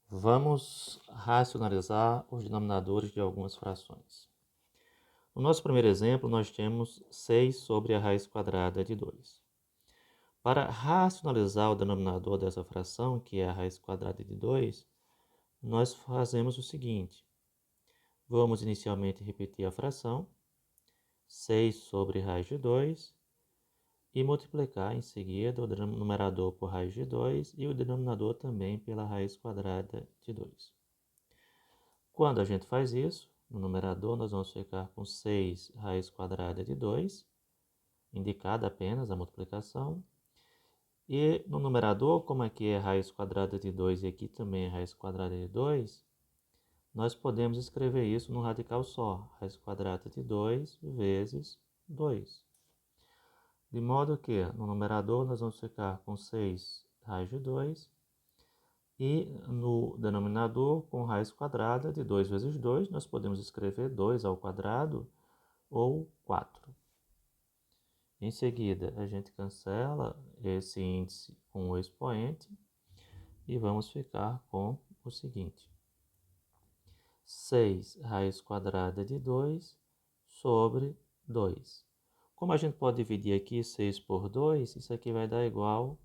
Vamos racionalizar os denominadores de algumas frações. No nosso primeiro exemplo, nós temos 6 sobre a raiz quadrada de 2. Para racionalizar o denominador dessa fração, que é a raiz quadrada de 2, nós fazemos o seguinte. Vamos inicialmente repetir a fração, 6 sobre raiz de 2, e multiplicar em seguida o numerador por raiz de 2 e o denominador também pela raiz quadrada de 2. Quando a gente faz isso, no numerador nós vamos ficar com 6 raiz quadrada de 2, indicada apenas a multiplicação. E no numerador, como aqui é raiz quadrada de 2 e aqui também é raiz quadrada de 2, nós podemos escrever isso num radical só, raiz quadrada de 2 vezes 2. De modo que no numerador nós vamos ficar com 6 raiz de 2 e no denominador com raiz quadrada de 2 vezes 2 nós podemos escrever 2 ao quadrado ou 4. Em seguida a gente cancela esse índice com o expoente e vamos ficar com o seguinte. 6 raiz quadrada de 2 sobre 2. Como a gente pode dividir aqui 6 por 2, isso aqui vai dar igual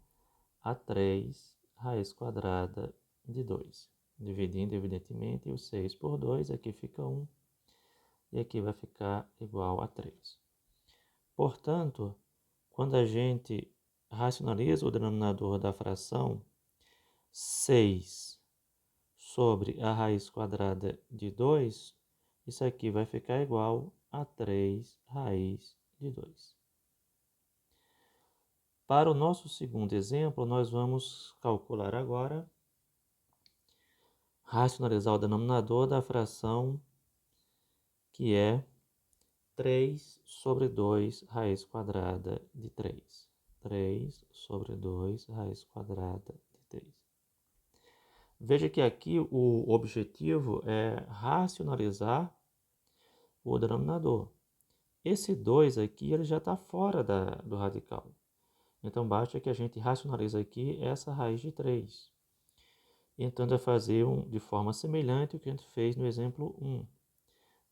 a 3 raiz quadrada de 2. Dividindo, evidentemente, o 6 por 2, aqui fica 1, e aqui vai ficar igual a 3. Portanto, quando a gente racionaliza o denominador da fração 6 sobre a raiz quadrada de 2, isso aqui vai ficar igual a 3 raiz de 2. Para o nosso segundo exemplo, nós vamos calcular agora, racionalizar o denominador da fração que é 3 sobre 2 raiz quadrada de 3. 3 sobre 2 raiz quadrada de 3. Veja que aqui o objetivo é racionalizar o denominador. Esse 2 aqui ele já está fora do radical. Então, basta que a gente racionalize aqui essa raiz de 3. Então, vai fazer de forma semelhante o que a gente fez no exemplo 1.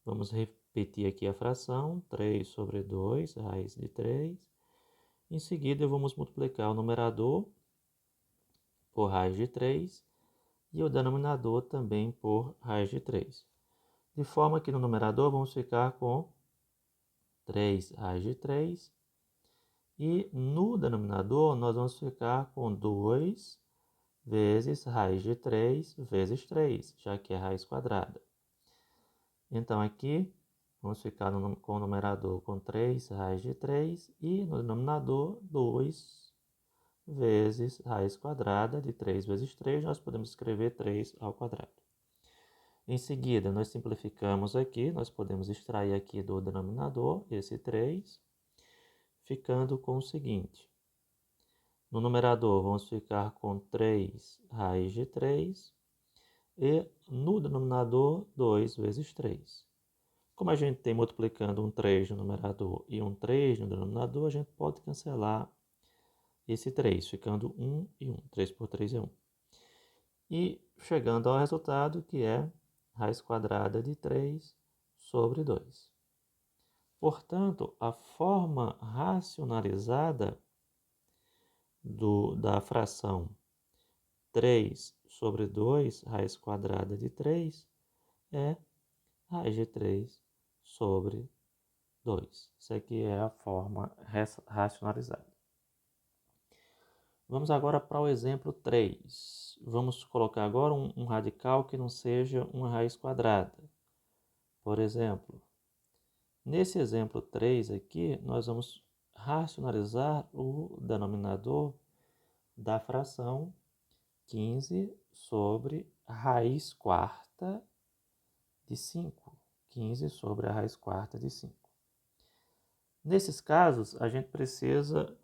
Vamos repetir aqui a fração, 3 sobre 2, raiz de 3. Em seguida, vamos multiplicar o numerador por raiz de 3 e o denominador também por raiz de 3. De forma que no numerador vamos ficar com 3 raiz de 3. E no denominador nós vamos ficar com 2 vezes raiz de 3 vezes 3, já que é raiz quadrada. Então aqui vamos ficar com o numerador com 3 raiz de 3 e no denominador 2 vezes raiz quadrada de 3 vezes 3, nós podemos escrever 3 ao quadrado. Em seguida, nós simplificamos aqui, nós podemos extrair aqui do denominador esse 3, ficando com o seguinte. No numerador, vamos ficar com 3 raiz de 3 e no denominador, 2 vezes 3. Como a gente tem multiplicando um 3 no numerador e um 3 no denominador, a gente pode cancelar esse 3, ficando 1 e 1. 3 por 3 é 1. E chegando ao resultado, que é raiz quadrada de 3 sobre 2. Portanto, a forma racionalizada da fração 3 sobre 2, raiz quadrada de 3, é raiz de 3 sobre 2. Isso aqui é a forma racionalizada. Vamos agora para o exemplo 3. Vamos colocar agora um radical que não seja uma raiz quadrada. Por exemplo, nesse exemplo 3 aqui, nós vamos racionalizar o denominador da fração 15 sobre raiz quarta de 5. 15 sobre a raiz quarta de 5. Nesses casos, a gente precisa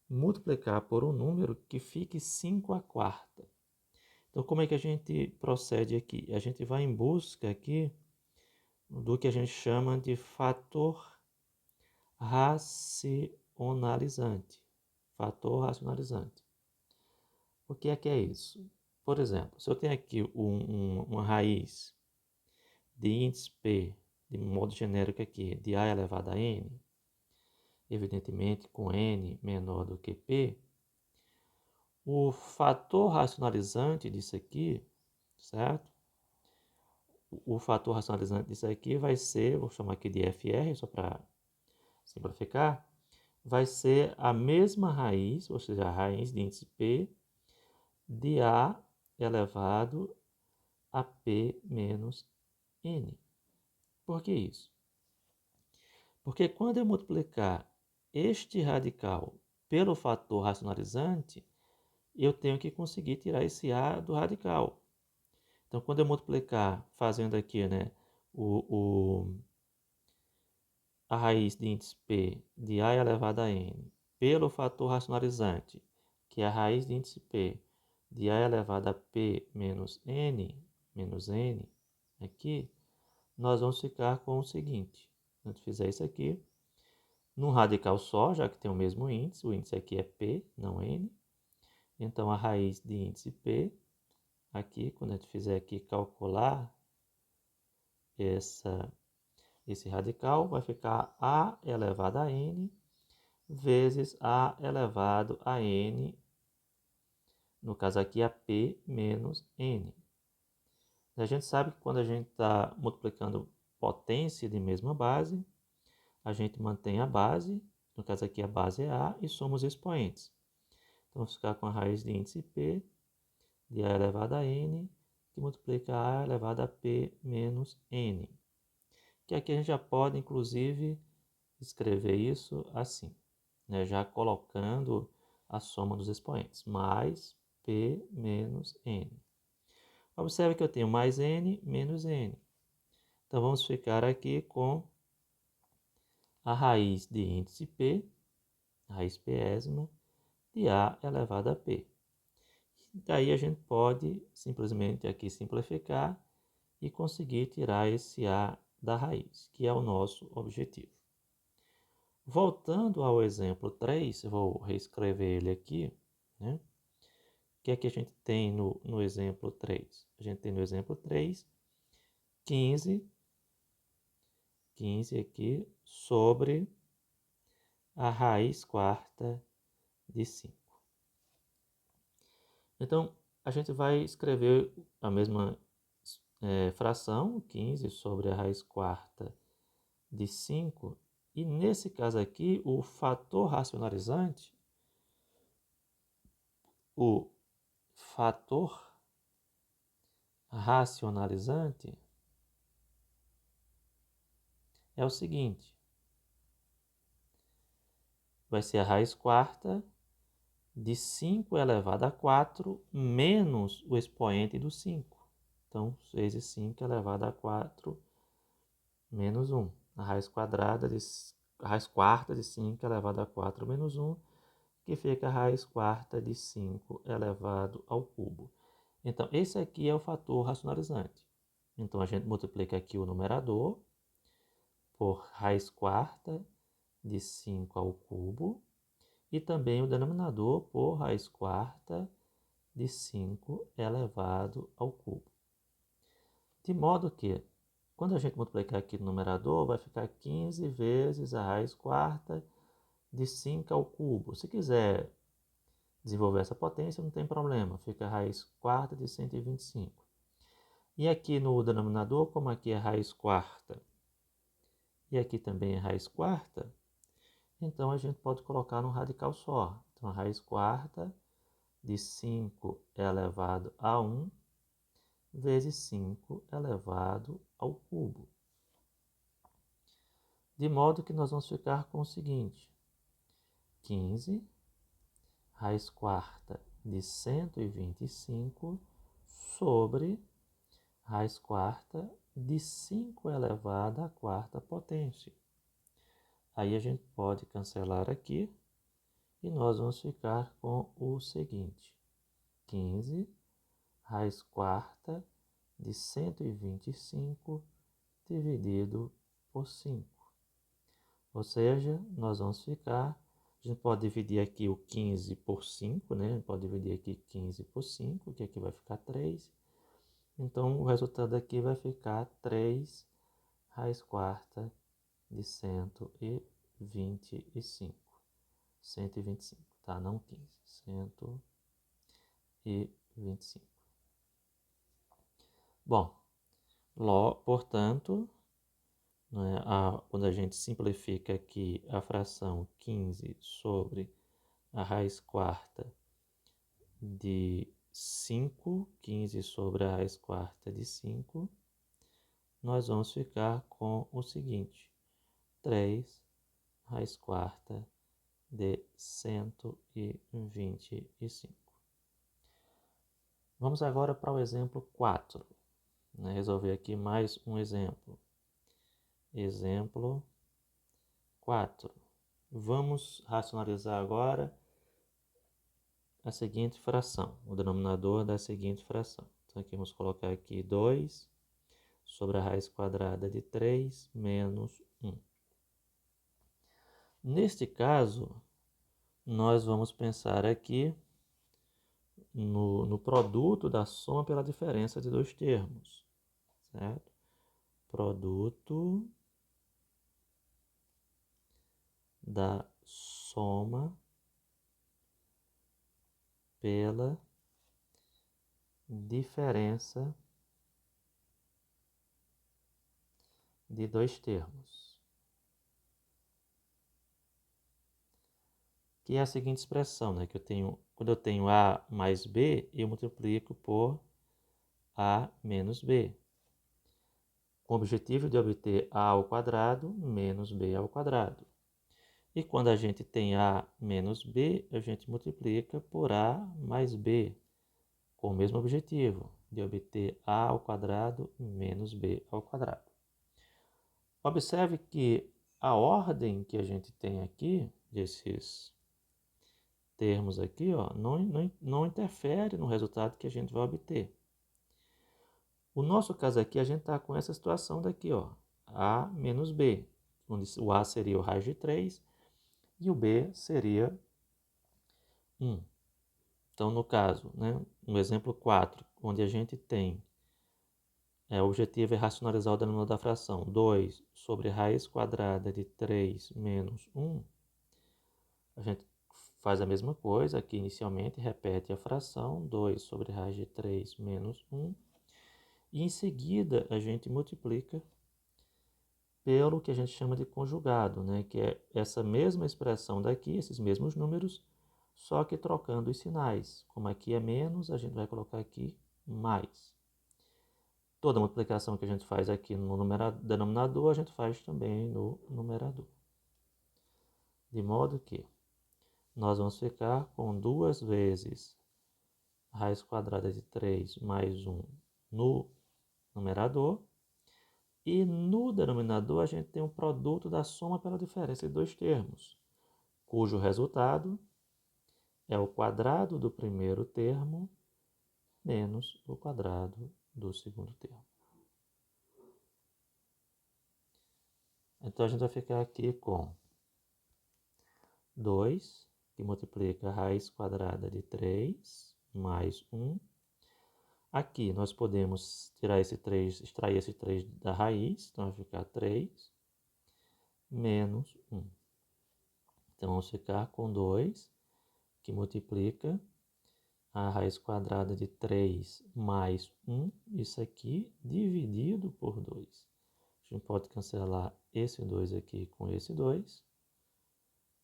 multiplicar por um número que fique 5 à quarta. Então, como é que a gente procede aqui? A gente vai em busca aqui do que a gente chama de fator racionalizante. Fator racionalizante. O que é isso? por exemplo, se eu tenho aqui uma raiz de índice P, de modo genérico aqui, de A elevado a N, evidentemente com N menor do que P, o fator racionalizante disso aqui, certo? O fator racionalizante disso aqui vai ser, vou chamar aqui de FR, só para simplificar, vai ser a mesma raiz, ou seja, a raiz de índice P, de A elevado a P menos N. Por que isso? Porque quando eu multiplicar este radical pelo fator racionalizante, eu tenho que conseguir tirar esse A do radical. Então, quando eu multiplicar, fazendo aqui, né, a raiz de índice P de A elevado a N pelo fator racionalizante, que é a raiz de índice P de A elevado a P menos N, aqui, nós vamos ficar com o seguinte. Se a gente fizer isso aqui, num radical só, já que tem o mesmo índice, o índice aqui é P, não N. Então, a raiz de índice P, aqui, quando a gente fizer aqui calcular esse radical, vai ficar A elevado a N vezes A elevado a N, no caso aqui a P menos N. A gente sabe que quando a gente está multiplicando potência de mesma base, a gente mantém a base, no caso aqui a base é A, e somos expoentes. Então, vamos ficar com a raiz de índice P de A elevado a N, que multiplica A elevado a P menos N. Que aqui a gente já pode, inclusive, escrever isso assim, né? Já colocando a soma dos expoentes, mais P menos N. Observe que eu tenho mais N menos N. Então, vamos ficar aqui com a raiz de índice P, raiz Pésima, de A elevado a P. Daí a gente pode simplesmente aqui simplificar e conseguir tirar esse A da raiz, que é o nosso objetivo. Voltando ao exemplo 3, eu vou reescrever ele aqui, né? O que é que a gente tem no exemplo 3? A gente tem no exemplo 3, 15 aqui sobre a raiz quarta de 5. Então, a gente vai escrever a mesma fração, 15 sobre a raiz quarta de 5, e nesse caso aqui, o fator racionalizante, o fator racionalizante é o seguinte, vai ser a raiz quarta de 5 elevado a 4 menos o expoente do 5. Então, vezes 5 elevado a 4 menos 1. A raiz quadrada a raiz quarta de 5 elevado a 4 menos 1, que fica a raiz quarta de 5 elevado ao cubo. Então, esse aqui é o fator racionalizante. Então, a gente multiplica aqui o numerador por raiz quarta de 5 ao cubo e também o denominador por raiz quarta de 5 elevado ao cubo. De modo que, quando a gente multiplicar aqui no numerador, vai ficar 15 vezes a raiz quarta de 5 ao cubo. Se quiser desenvolver essa potência, não tem problema, fica a raiz quarta de 125. E aqui no denominador, como aqui é raiz quarta e aqui também é raiz quarta, então a gente pode colocar num radical só. Então, a raiz quarta de 5 elevado a 1 vezes 5 elevado ao cubo. De modo que nós vamos ficar com o seguinte, 15 raiz quarta de 125 sobre raiz quarta de 5 elevado à quarta potência. Aí a gente pode cancelar aqui e nós vamos ficar com o seguinte, 15 raiz quarta de 125 dividido por 5. Ou seja, nós vamos ficar, A gente pode dividir aqui o 15 por 5, né? A gente pode dividir aqui 15 por 5, que aqui vai ficar 3. Então, o resultado aqui vai ficar 3 raiz quarta de 125. 125, tá? Não 15. 125. Bom, portanto, né, quando a gente simplifica aqui a fração 15 sobre a raiz quarta de 5, 15 sobre a raiz quarta de 5, nós vamos ficar com o seguinte: 3 raiz quarta de 125. Vamos agora para o exemplo 4. Né? Resolver aqui mais um exemplo. Exemplo 4. Vamos racionalizar agora a seguinte fração, o denominador da seguinte fração. Então, aqui vamos colocar aqui 2 sobre a raiz quadrada de 3 menos 1. Neste caso, nós vamos pensar aqui no produto da soma pela diferença de dois termos, certo? Produto da soma pela diferença de dois termos, que é a seguinte expressão, né? Que quando eu tenho A mais B, eu multiplico por A menos B, com o objetivo de obter A ao quadrado menos B ao quadrado. E quando a gente tem A menos B, a gente multiplica por A mais B, com o mesmo objetivo, de obter A ao quadrado menos B ao quadrado. Observe que a ordem que a gente tem aqui, desses termos aqui, ó, não interfere no resultado que a gente vai obter. O nosso caso aqui, a gente está com essa situação daqui, ó, A menos B, onde o A seria o raiz de 3 e o B seria 1. Então, no caso, né, no exemplo 4, onde a gente tem, o objetivo é racionalizar o denominador da fração 2 sobre raiz quadrada de 3 menos 1, a gente faz a mesma coisa aqui inicialmente, repete a fração 2 sobre raiz de 3 menos 1, e em seguida a gente multiplica pelo que a gente chama de conjugado, né, que é essa mesma expressão daqui, esses mesmos números, só que trocando os sinais. Como aqui é menos, a gente vai colocar aqui mais. Toda multiplicação que a gente faz aqui no denominador, a gente faz também no numerador. De modo que nós vamos ficar com 2 vezes raiz quadrada de 3 mais 1 no numerador. E no denominador, a gente tem um produto da soma pela diferença de dois termos, cujo resultado é o quadrado do primeiro termo menos o quadrado do segundo termo. Então, a gente vai ficar aqui com 2, que multiplica a raiz quadrada de 3 mais 1. Aqui nós podemos tirar esse 3, extrair esse 3 da raiz, então vai ficar 3 menos 1. Então, vamos ficar com 2, que multiplica a raiz quadrada de 3 mais 1, isso aqui dividido por 2. A gente pode cancelar esse 2 aqui com esse 2.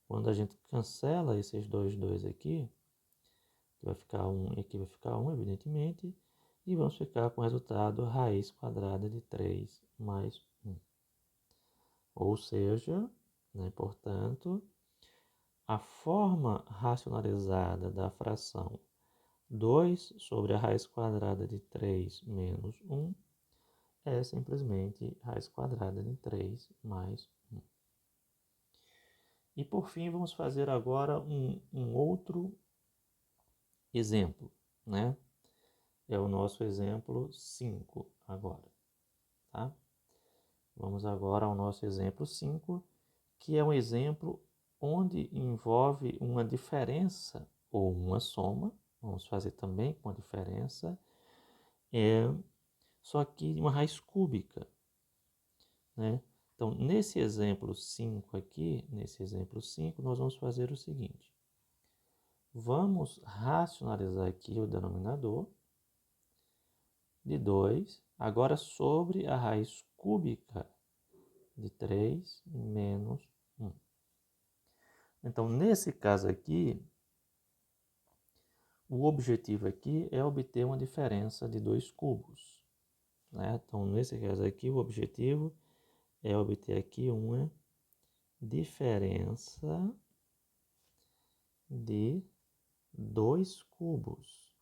Quando a gente cancela esses dois aqui, vai ficar 1 e aqui vai ficar 1, evidentemente, e vamos ficar com o resultado raiz quadrada de 3 mais 1. Ou seja, né, portanto, a forma racionalizada da fração 2 sobre a raiz quadrada de 3 menos 1 é simplesmente raiz quadrada de 3 mais 1. E por fim, vamos fazer agora um outro exemplo, né? É o nosso exemplo 5 agora, tá? Vamos agora ao nosso exemplo 5, que é um exemplo onde envolve uma diferença ou uma soma. Vamos fazer também com a diferença. Só que uma raiz cúbica, né? Então, nesse exemplo 5 aqui, nós vamos fazer o seguinte. Vamos racionalizar aqui o denominador de 2, agora sobre a raiz cúbica de 3 menos 1. Então, nesse caso aqui, o objetivo aqui é obter uma diferença de 2 cubos, né? Então, nesse caso aqui, o objetivo é obter aqui uma diferença de 2 cubos,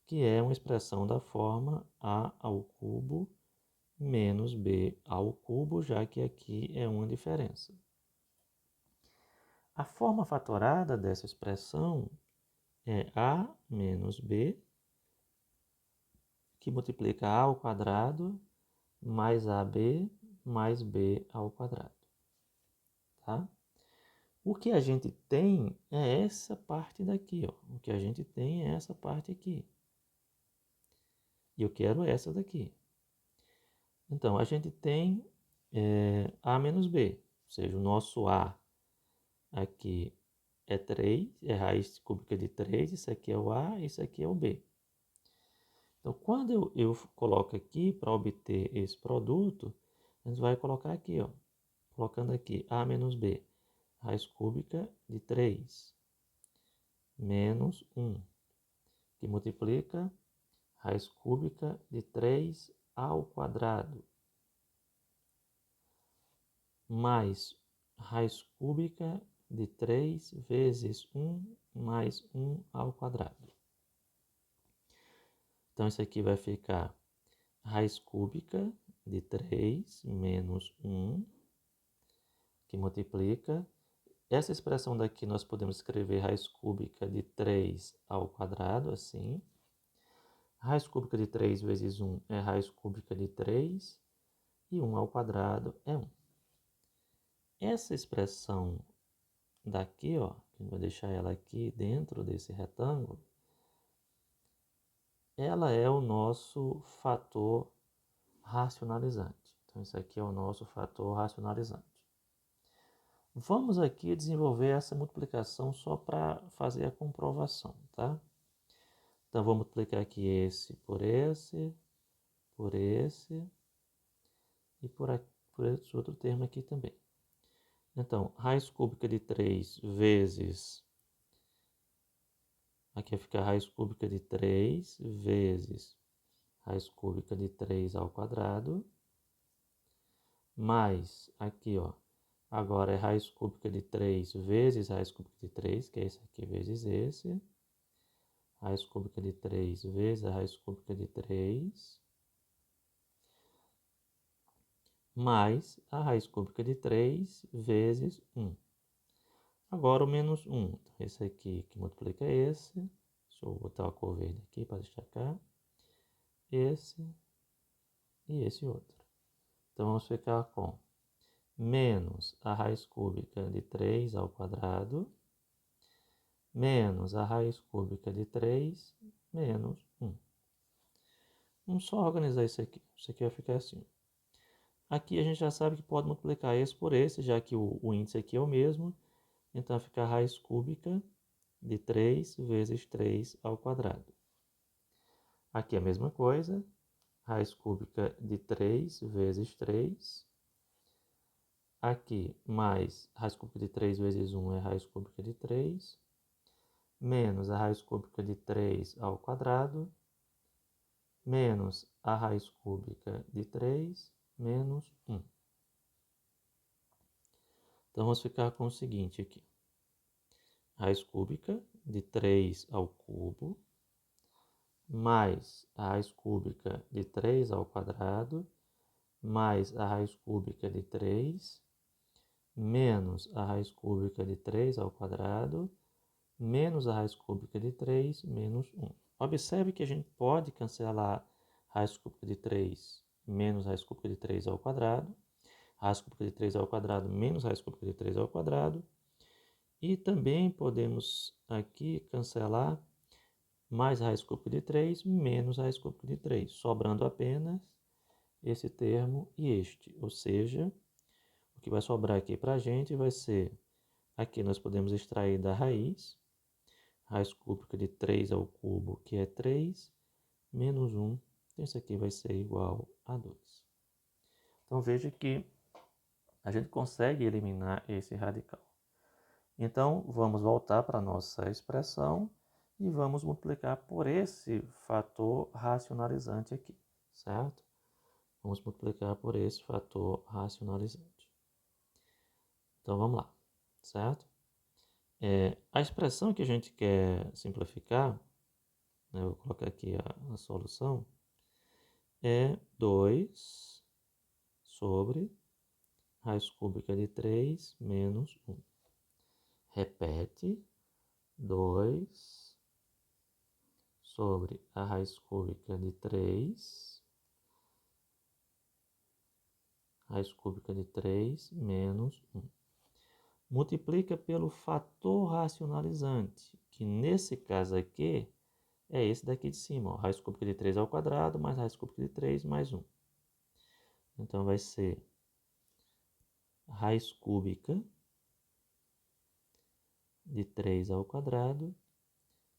que é uma expressão da forma a ao cubo menos b ao cubo, já que aqui é uma diferença. A forma fatorada dessa expressão é a menos b, que multiplica a ao quadrado mais ab mais b ao quadrado. Tá? O que a gente tem é essa parte daqui, ó. O que a gente tem é essa parte aqui. E eu quero essa daqui. Então, a gente tem a menos b, ou seja, o nosso a aqui é 3, é raiz cúbica de 3, isso aqui é o a, isso aqui é o b. Então, quando eu coloco aqui para obter esse produto, a gente vai colocar aqui, ó, colocando aqui a menos b, raiz cúbica de 3, menos 1, que multiplica raiz cúbica de 3 ao quadrado, mais raiz cúbica de 3 vezes 1 mais 1 ao quadrado. Então, isso aqui vai ficar raiz cúbica de 3 menos 1, que multiplica. Essa expressão daqui nós podemos escrever raiz cúbica de 3 ao quadrado, assim. Raiz cúbica de 3 vezes 1 é raiz cúbica de 3, e 1 ao quadrado é 1. Essa expressão daqui, ó, que eu vou deixar ela aqui dentro desse retângulo, ela é o nosso fator racionalizante. Então, isso aqui é o nosso fator racionalizante. Vamos aqui desenvolver essa multiplicação só para fazer a comprovação, tá? Então, vou multiplicar aqui esse, por esse e por esse outro termo aqui também. Então, raiz cúbica de 3 vezes... Aqui vai ficar raiz cúbica de 3 vezes raiz cúbica de 3 ao quadrado, mais aqui, ó, agora é raiz cúbica de 3 vezes raiz cúbica de 3, que é esse aqui vezes esse, raiz cúbica de 3 vezes a raiz cúbica de 3, mais a raiz cúbica de 3 vezes 1. Agora o menos 1, então, esse aqui que multiplica esse, deixa eu botar a cor verde aqui para destacar, esse e esse outro. Então, vamos ficar com menos a raiz cúbica de 3 ao quadrado, menos a raiz cúbica de 3, menos 1. Vamos só organizar isso aqui. Isso aqui vai ficar assim. Aqui a gente já sabe que pode multiplicar esse por esse, já que o índice aqui é o mesmo. Então, fica a raiz cúbica de 3 vezes 3 ao quadrado. Aqui a mesma coisa. Raiz cúbica de 3 vezes 3. Aqui, mais raiz cúbica de 3 vezes 1 é raiz cúbica de 3. Menos a raiz cúbica de 3 ao quadrado. Menos a raiz cúbica de 3, menos 1. Então, vamos ficar com o seguinte aqui. Raiz cúbica de 3 ao cubo, mais a raiz cúbica de 3 ao quadrado, mais a raiz cúbica de 3, menos a raiz cúbica de 3 ao quadrado, menos a raiz cúbica de 3, menos 1. Observe que a gente pode cancelar raiz cúbica de 3 menos raiz cúbica de 3 ao quadrado. raiz cúbica de 3 ao quadrado menos raiz cúbica de 3 ao quadrado. E também podemos aqui cancelar mais raiz cúbica de 3 menos raiz cúbica de 3, sobrando apenas esse termo e este. Ou seja, o que vai sobrar aqui para a gente vai ser, aqui nós podemos extrair da raiz cúbica de 3 ao cubo, que é 3, menos 1. Então, isso aqui vai ser igual a 2. Então, veja que a gente consegue eliminar esse radical. Então, vamos voltar para a nossa expressão e vamos multiplicar por esse fator racionalizante aqui, certo? Vamos multiplicar por esse fator racionalizante. Então, vamos lá, certo? A expressão que a gente quer simplificar, né, eu vou colocar aqui a solução, é 2 sobre raiz cúbica de 3 menos 1. Repete, 2 sobre a raiz cúbica de 3, raiz cúbica de 3 menos 1. Multiplica pelo fator racionalizante, que nesse caso aqui é esse daqui de cima, ó, raiz cúbica de 3 ao quadrado mais raiz cúbica de 3 mais 1. Então vai ser raiz cúbica de 3 ao quadrado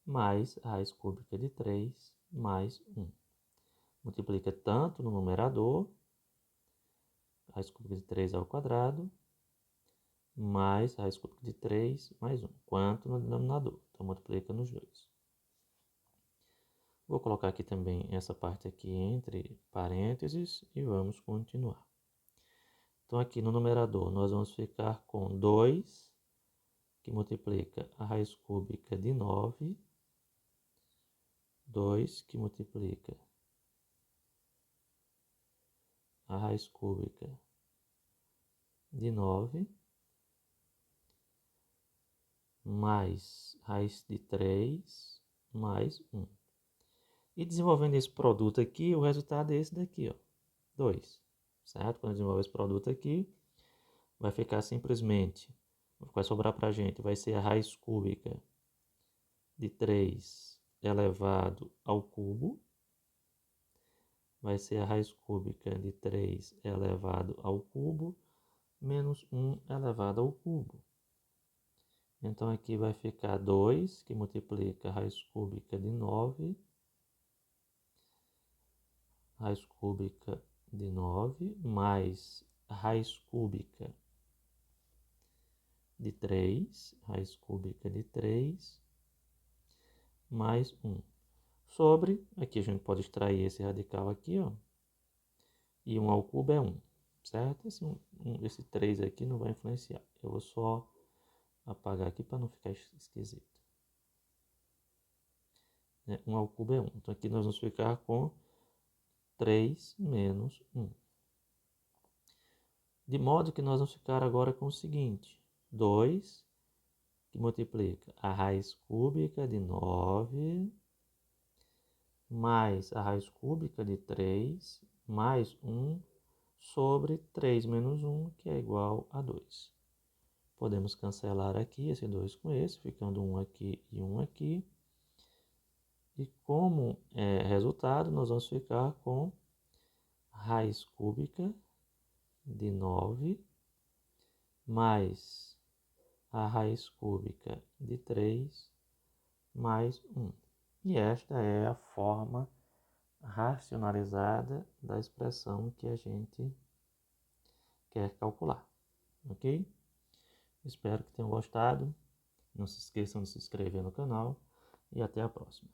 mais raiz cúbica de 3 mais 1. Multiplica tanto no numerador, raiz cúbica de 3 ao quadrado, mais raiz cúbica de 3 mais 1, quanto no denominador. Então, multiplica nos dois. Vou colocar aqui também essa parte aqui entre parênteses e vamos continuar. Então, aqui no numerador, nós vamos ficar com 2, que multiplica a raiz cúbica de 9, 2 que multiplica a raiz cúbica de 9, mais raiz de 3, mais 1. E desenvolvendo esse produto aqui, o resultado é esse daqui, ó, 2. Certo? Quando desenvolver esse produto aqui, vai ficar simplesmente, o que vai sobrar para a gente vai ser a raiz cúbica de 3 elevado ao cubo, vai ser a raiz cúbica de 3 elevado ao cubo, menos 1 elevado ao cubo. Então, aqui vai ficar 2, que multiplica a raiz cúbica de 9, raiz cúbica de 9, mais raiz cúbica de 3, raiz cúbica de 3, mais 1. Sobre, aqui a gente pode extrair esse radical aqui, ó, e 1 ao cubo é 1, certo? Esse 3 aqui não vai influenciar. Eu vou só apagar aqui para não ficar esquisito. 1 ao cubo é 1. Então, aqui nós vamos ficar com 3 menos 1. De modo que nós vamos ficar agora com o seguinte, 2, que multiplica a raiz cúbica de 9, mais a raiz cúbica de 3, mais 1, sobre 3 menos 1, que é igual a 2. Podemos cancelar aqui esse 2 com esse, ficando 1 aqui e 1 aqui. E como resultado, nós vamos ficar com raiz cúbica de 9 mais a raiz cúbica de 3 mais 1. E esta é a forma racionalizada da expressão que a gente quer calcular. Ok? Espero que tenham gostado. Não se esqueçam de se inscrever no canal e até a próxima.